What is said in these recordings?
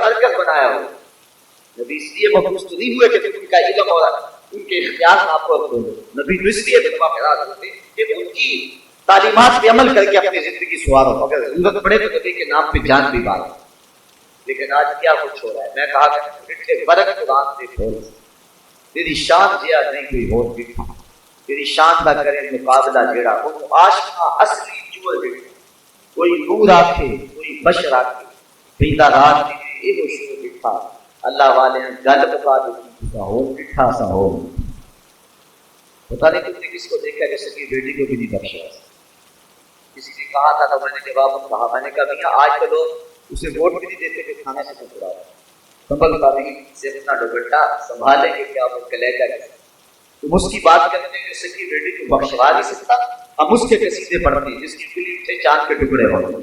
مرکز بنایا ہو. نبی اس لیے مبعوث تو نہیں ہوئے کہ ان کا علم اور ان کے اختیار آپ کو نبی تو اس لیے بنوا خیرات ہوتے کہ ان کی تعلیمات پہ عمل کر کے اپنی زندگی سوارو. اگر ضرورت پڑے تو نبی کے نام پہ جان بھی مارو. لیکن آج کیا کچھ ہو رہا ہے. میں کہا کہ برق قرآن سے پھول تیری شان جیا نہیں کوئی ہو دکھا, تیری شان نہ کرے مقابلہ جیڑا وہ آشنا اصلی چور جڑے. کوئی نور آکھے کوئی بشر آکھے پیدا رات دی یہ شور دکھا. اللہ والے نے گل بتا دی ہو دکھا سا ہو. پتا نہیں تم نے کس کو دیکھا جیسے کہ بیٹی کو بھی نہیں بخشا. کسی نے کہا تھا تو میں نے جواب کہا, میں نے کہا بھیا آج کے لوگ اسے ووٹ بھی نہیں دیتے کہ کھانے سے چھڑا سنبھلتا نہیں سے اپنا دوپٹہ سنبھالیں گے کیا وہ کلیجہ ہے. تم اس کی بات کرتے ہیں جیسے کہ بیٹی کو بخشوا نہیں سکتا. ہم اس کے قصیدے پڑھتے ہیں جس کی کلی سے چاند کے ٹکڑے ہوتے ہیں.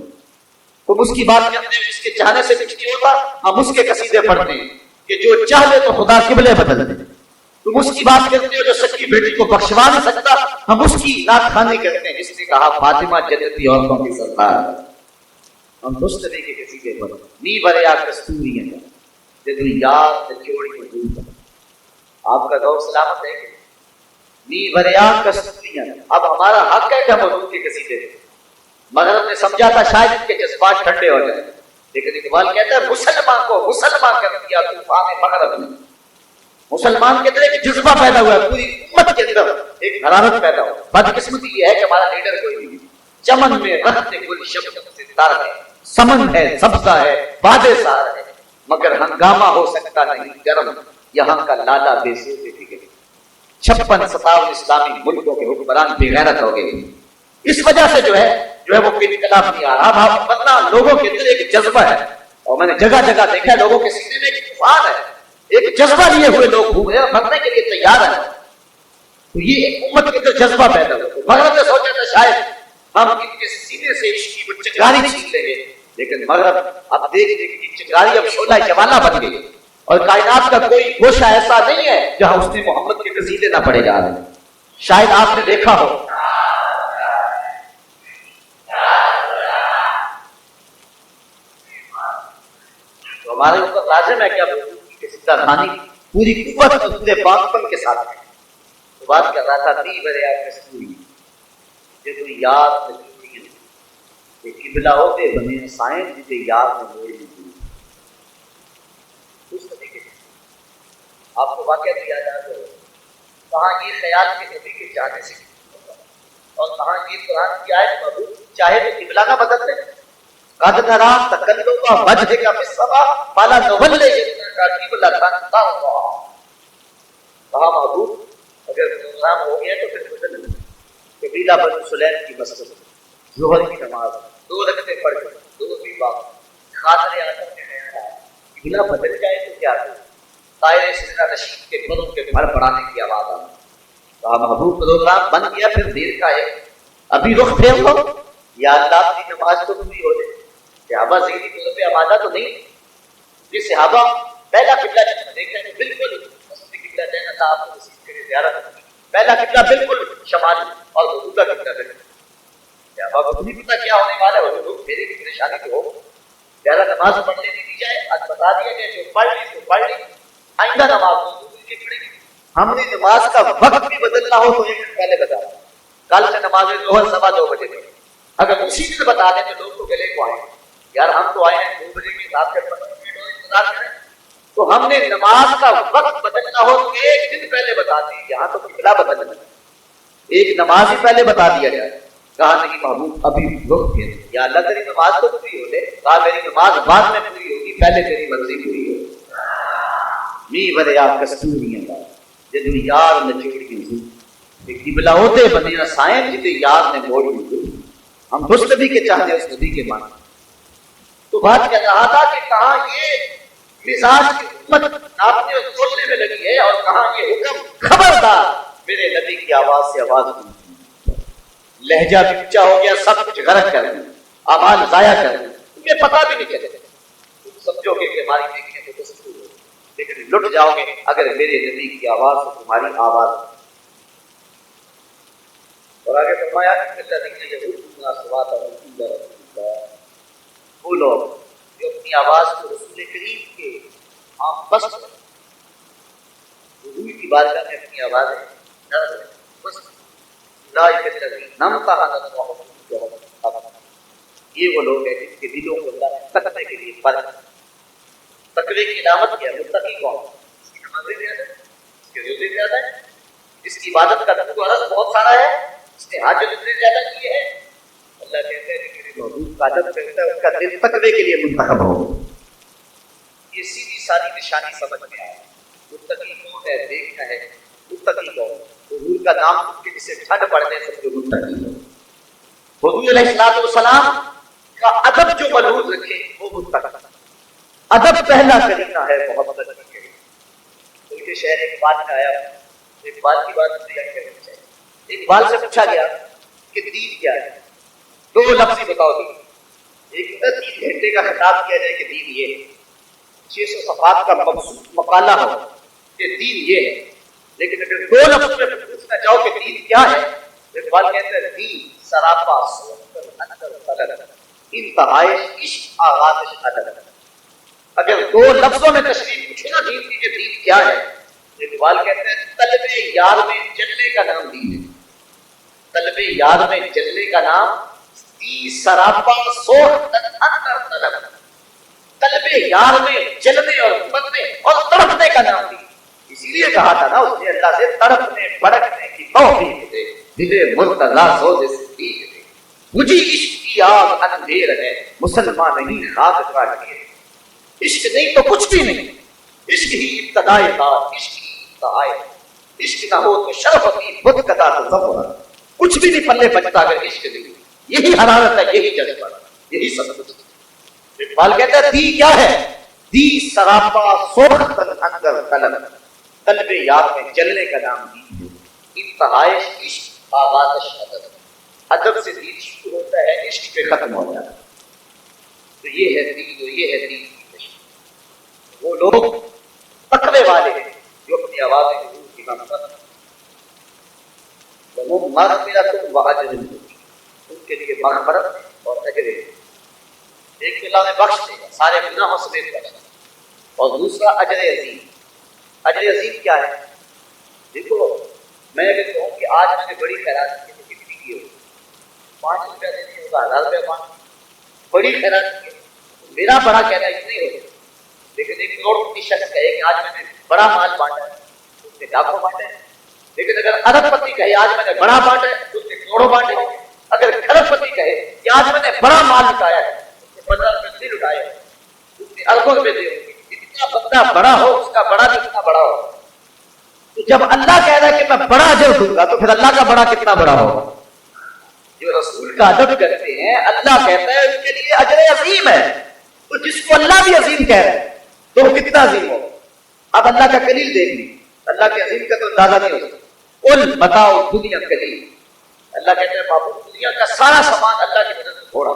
تم اس کی بات کرتے ہیں جس کے چاہنے سے کچھ نہیں ہوتا. ہم اس کے قصیدے پڑھتے ہیں کہ جو چاہ لے تو خدا قبلے بدل دے. تم اس کی بات کرتے ہو جو سکی بیٹی کو بخشوا نہیں سکتا. ہم اس کی نعت خوانی کرتے ہیں جس نے کہا فاطمہ جنتی عورتوں کی سردار. ہم دوست نبی کے قصیدے پڑھتے ہیں نی بریا کستوریاں جدو یاد جوڑی دور. آپ کا گو سلامت ہے کہ نی بریا کستوریاں. اب ہمارا حق ہے کہ ہم حضور کے قصیدے دیں. مغرب نے سمجھا تھا شاید ان کے جذبات ٹھنڈے ہو جائیں, لیکن اقبال کہتا ہے مسلمان کو مسلمان کر دیا طوفان مغرب نے. مسلمان کے اندر ایک جذبہ پیدا ہوا ہے, پوری امت کے اندر ایک حرارت پیدا ہوا. بدقسمتی یہ ہے کہ ہمارا لیڈر کوئی نہیں. چمن میں رہتے گل شبنم سے تر ہے, سمن ہے سبزہ ہے بادے سار ہے, مگر ہنگامہ ہو سکتا نہیں گرم یہاں کا لالا بے سوتے ٹھیک. 56-57 اسلامی ملکوں کے حکمران بے غیرت ہو گئے. اس وجہ سے جو ہے وہ انقلاب نہیں آ رہا. ورنہ لوگوں کے اندر ایک جذبہ ہے, اور میں نے جگہ جگہ دیکھا ہے لوگوں کے سینے میں ایک طوفان ہے, ایک جذبہ لیے ہوئے لوگ گھوم رہے ہیں, مرنے کے لیے تیار ہیں. تو یہ ایک امت کے اندر جذبہ پیدا ہوا. مغرب نے سوچا تھا شاید ہم ان کے سینے سے عشق کی وہ چنگاری چھین لیں گے, لیکن مغرب اب دیکھ دیکھ کی چنگاری اب شعلہ جوانہ بن گئی. اور کائنات کا کوئی گوشہ ایسا نہیں ہے جہاں اس نے محمد کے قصیدے نہ پڑھے جا رہے ہیں. شاید آپ نے دیکھا ہو تو ہمارے اوپر لازم ہے کہ اب قصیدہ خوانی پوری قوت اور پورے پاکپن کے ساتھ ہے. تو بات کر رہا تھا نی بریا کستوری جدو یاد کہ قبلہ ہوتے بنے سائن جتے یاد میں موڑ لی. اس طریقے سے آپ کو واقعہ دیا جائے تو کہاں یہ خیال کے نبی کے چاہنے سے اور کہاں یہ قرآن کی آیت مضبوط چاہے تو قبلہ نہ بدل دے. قد نرا تقلب وجهك في السماء فلا نولينك قبلة ترضاها. کہا محبوب اگر نظام ہو گیا تو پھر بدل دیں. قبیلہ بنو سلیم کی مسجد ظہر کی نماز 2 رکعتیں پڑھ کر 2 بھی باپ خاطر اعظم کے خیال آیا قبلہ بدل جائے تو کیا کرے. طائر سجدہ نشین کے قدم کے بھر پڑانے کی آواز آئی. کہا محبوب پروگرام بن گیا پھر دیر کا ہے, ابھی رخ پھیر لو یا اللہ کی نماز تو پوری ہو جائے. صحابہ ذہنی طور پہ آمادہ تو نہیں. یہ صحابہ پہلا قبلہ جب دیکھیں تو بالکل مسجد قبلہ جائیں اللہ آپ کو نصیب کرے زیارت. پہلا قبلہ بالکل شمالی اور حضور کا قبلہ بالکل. صحابہ کو نہیں پتا کیا ہونے والا ہے. حضور میری بھی پریشانی تو ہو زیادہ نماز پڑھنے نہیں دی جائے. آج بتا دیا گیا جو پڑھ لی تو پڑھ لی, آئندہ نماز کی پڑھے گی. ہم نے نماز کا وقت بھی بدلنا ہو تو 1 گھنٹہ پہلے بتا دیں. کل سے نماز ظہر 2:15 بجے تک. اگر اسی دن بتا دیں تو لوگ تو گلے کو آئیں یار ہم تو آئے ہیں 2 بجے کی رات کے 15 منٹ اور انتظار کریں. تو ہم نے نماز کا وقت بدلنا ہو تو 1 دن پہلے بتا دی. یہاں تو قبلہ بدلنا ایک نماز ہی پہلے بتا دیا جائے. کہا نہیں محبوب ابھی رک گئے یا اللہ تیری نماز تو پوری ہو لے. کہا میری نماز بعد میں پوری ہوگی, پہلے تیری مرضی پوری ہو. نی بریا کستوریاں جدو یار نچوڑی زو قبلہ ہوتے بنے سائن جتے یار نے موڑ لی. ہم دوست نبی کے چاہنے اس نبی کے مانے. تو بات کر رہا تھا کہ کہاں یہ مزاج کی امت ناپنے اور تولنے میں لگی ہے, اور کہاں یہ حکم خبردار میرے نبی کی آواز سے آواز سنتی. لہجہ بھی اونچا ہو گیا, سب کچھ غرق کر دیں, اعمال ضائع کر دیں. تمہیں پتہ بھی نہیں چلے. تم سمجھو گے کہ ہماری دیکھیں تو دستور ہو, لیکن لٹ جاؤ گے اگر میرے نبی کی آواز سے تمہاری آواز. اور آگے فرمایا کہ اللہ بولو جو اپنی آواز کو رسول کریم کے بس حضور کی بارگاہ میں اپنی آوازیں یہ وہ لوگ ہیں جن کے دلوں کو اللہ نے تقوی کے لیے فرق. تقوی کی علامت کیا ہے؟ متقی کون؟ اس کی نمازیں زیادہ ہے، اس کے روزے زیادہ ہے، اس کی عبادت کا عرض بہت سارا ہے، اس نے حاجت اتنے زیادہ کی ہے. اللہ کہتے ہیں کہ میرے محبوب کا ادب کرتا ہے، اس کا دل تقوی کے لیے منتخب ہو. یہ سیدھی ساری نشانی سمجھ میں آئے. متقی کون ہے دیکھنا ہے. متقی کون؟ حضور کا نام سن کے جسے ٹھنڈ پڑنے سے جو متقی ہو. حضور علیہ السلام کا ادب جو ملحوظ رکھے وہ متقی. ادب پہلا کرینا ہے محبت کے. بلکہ شہر اقبال میں آیا، اقبال کی بات مجھے یاد کرنی چاہیے. اقبال سے پوچھا گیا کہ دین کیا ہے؟ دو لفظ بتاؤ دین. ایک 3 گھنٹے کا خطاب کیا جائے کہ دین یہ ہے، 600 صفحات کا مبسوط مقالہ ہو کہ دین یہ ہے. لیکن اگر 2 لفظ میں پوچھنا چاہو کہ دین کیا ہے، اقبال کہتے ہیں دین سراپا انتہائی عشق آغاز ادب. اگر 2 لفظوں میں تشریح پوچھے نا دین کی کہ دین کیا ہے، اقبال کہتے ہیں طلب یار میں جلنے کا نام دین ہے. طلب یار میں جلنے کا نام سراپا سوخ اندر طلب. طلب یار میں جلنے اور بننے اور تڑپنے کا نام دین. اسی لیے کہا تھا نا اس نے اللہ سے تڑپنے بھڑکنے کی توفیق دے، دل مرتضی سوز صدیق دے. مجھے عشق کی آگ اندھیر ہے، مسلمان نہیں خاک کا ڈھیر. عشق نہیں تو کچھ بھی نہیں. عشق ہی ابتدائے تھا، عشق ہی انتہائے. عشق نہ ہو تو شرف کی بت قطع تصور. کچھ بھی نہیں پلے بچتا اگر عشق نہیں. یہی حرارت ہے، یہی جذبہ، یہی سب کچھ. اقبال کہتا ہے دی کیا ہے؟ دی سراپا سوخت اندر طلب. طلب یاد میں جلنے کا نام دی. انتہائے عشق آغاز ادب. ادب سے دین شروع ہوتا ہے، عشق پہ ختم ہو جاتا ہے. تو یہ ہے دین، یہ ہے دین. وہ لوگ تقوی والے ہیں جو اپنی آوازیں حضور کی مغفرت واجر، ان کے لیے مغفرت اور اجر. ایک اللہ میں بخش دے گا، سارے گناہوں سمیت بخش دے گا. اور دوسرا اجر عظیم. اجر عظیم کیا ہے؟ دیکھو میں اگر کہوں کہ آج میں نے بڑی خیرات کی تو کتنی کی ہوگی؟ 5 روپیہ دینے ہوگا، 1000 روپیہ 5 بڑی خیرات کی. میرا بڑا کہنا اتنا ہی ہوگا. لیکن 1 کروڑ کی شخص کہے کہ آج میں نے بڑا مال بانٹا ہے، اس نے لاکھوں بانٹے ہیں. لیکن اگر ارب پتی کہے آج میں نے بڑا بانٹا ہے، اس نے کروڑوں بانٹے ہیں. اگر کھرب پتی کہے کہ آج میں نے بڑا مال لٹایا ہے، اس نے 15 روپے نہیں لٹائے، اس نے اربوں روپے دے. جتنا بندہ بڑا ہو اس کا بڑا بھی اتنا بڑا ہو. تو جب اللہ کہہ رہا ہے کہ میں بڑا اجر دوں گا تو پھر اللہ کا بڑا کتنا بڑا ہوگا. جو رسول کا ادب کرتے ہیں اللہ کہتا ہے ان کے لیے اجر عظیم ہے. تو جس کو اللہ بھی عظیم کہہ رہا ہے تو وہ کتنا عظیم ہوگا. اب اللہ کا کلیل دیکھ لی، اللہ کے عظیم کا تو اندازہ نہیں ہو سکتا. قل بتاؤ دنیا کلیل. اللہ کہتے ہیں بابو دنیا کا سارا سامان اللہ کی مدد سے چھوڑا،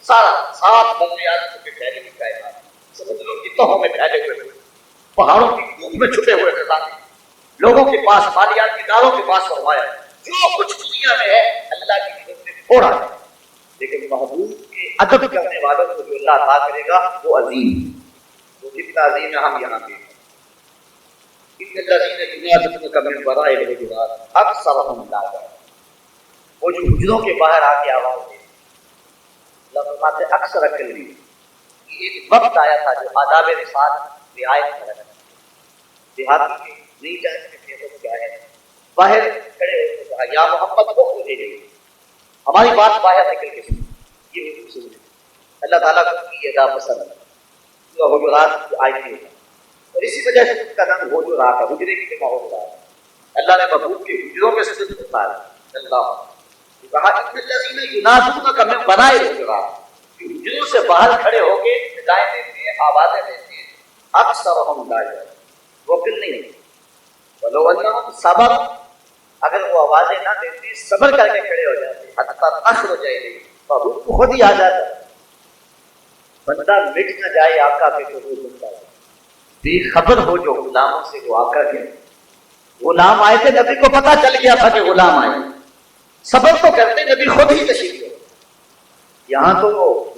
سارا 7 بندیات کے پھیلے ہوئے کائنات، سمندروں کی تہوں میں پھیلے ہوئے، پہاڑوں کی کوپ میں چھپے ہوئے خزانے، لوگوں کے پاس مالیات کے داروں کے پاس فرمایا جو کچھ دنیا میں ہے اللہ کی مدد سے چھوڑا ہے. لیکن محبوب کے ادب کرنے والوں کو جو اللہ عطا کرے گا وہ عظیم. وہ جتنا عظیم ہے ہم یہاں پہ وہ جو حجروں کے باہر آ کے آواز دے. اللہ فرماتے اکثر عقل نہیں. ایک وقت آیا تھا جو آداب رسالت رعایت کرنا تھا. دیہاتی کے نہیں جانتے تھے تو کیا ہے، باہر کھڑے ہو کے کہا یا محمد کو دے دے. ہماری بات باہر نکل کے سنی. یہ حضور سے اللہ تعالیٰ کو کی ادا پسند ہے. حجرات کی آیت ہے اور اسی وجہ سے اس کا نام حجرات ہے. حجرے کی جگہ حجرات. اللہ نے محبوب کے حجروں میں سے اتارا. اللہ کہا الذین ینادونک من وراء الحجرات. حجروں سے باہر کھڑے ہو کے ندائیں دیتے ہیں، آوازیں دیتے ہیں. اکثرهم لا یعلمون. وہ عقل نہیں ہے. ولو انہم صبر، اگر وہ آوازیں نہ دیتے صبر کر کے کھڑے ہو جاتے حتی تخرج الیہ، محبوب کو خود ہی آ جاتا. بندہ مٹ نہ جائے آقا کے تو وہ بندہ بے خبر ہو جو غلاموں سے وہ آقا کے. غلام آئے تھے، نبی کو پتا چل گیا تھا کہ غلام آئے. صبر تو کرتے، نبی خود ہی تشریف لے. یہاں تو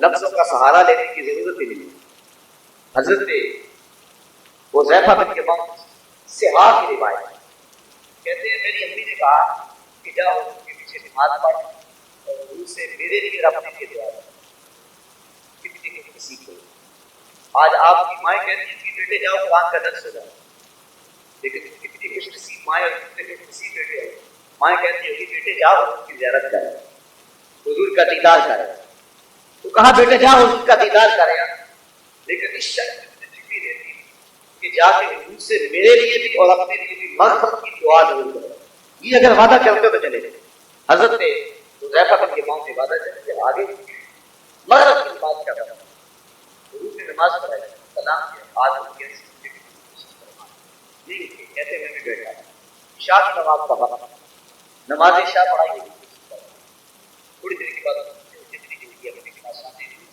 لفظوں کا سہارا لینے کی ضرورت ہی نہیں. حضرت حذیفہ بن یمان سہا کی روایت کہتے ہیں میری امی نے کہا کہ جاؤ ان کے پیچھے نماز پڑھ اور ان سے میرے لیے اور اپنے لیے دعا کرو. کتنی کسی کو آج آپ کی مائیں کہتی ہیں کہ بیٹے جاؤ قرآن کا درس ہو جائے، لیکن کتنی خوش نصیب مائیں اور کتنے خوش نصیب بیٹے ہیں. مائیں کہتی ہیں کہ بیٹے جاؤ ان کی زیارت کرے، حضور کا دیدار کرے. تو کہا بیٹے جاؤ حضور کا دیدار کرے، لیکن اس شخص میں فکری رہتی کہ جا کے ان سے میرے لیے بھی اور اپنے لیے بھی مغفرت کی دعا ضرور کرے. یہ اگر وعدہ کرتے تو چلے. حضرت حذیفہ بن یمان نے وعدہ کیا کہ آگے مغرب کی بات کیا کرتا حضور نے نماز پڑھائی، سلام کیا، آج ان کے نہیں کہتے میں بھی بیٹھا عشاء کی نماز پڑھا، نماز عشاء پڑھائی. تھوڑی دیر کے بعد جتنی زندگی اپنے کے پاس آنے دی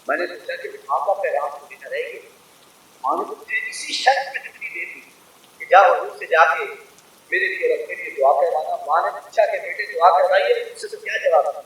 میں نے سوچا کہ آپ کا پیغام مجھے نہ رہے گی. مجھے اسی شخص میں جتنی دیر دی کہ جا حضور سے جا کے میرے لیے اور اپنے لیے دعا کروانا. ماں نے پوچھا کہ بیٹے دعا کروائیے، اس سے تو کیا جواب تھا؟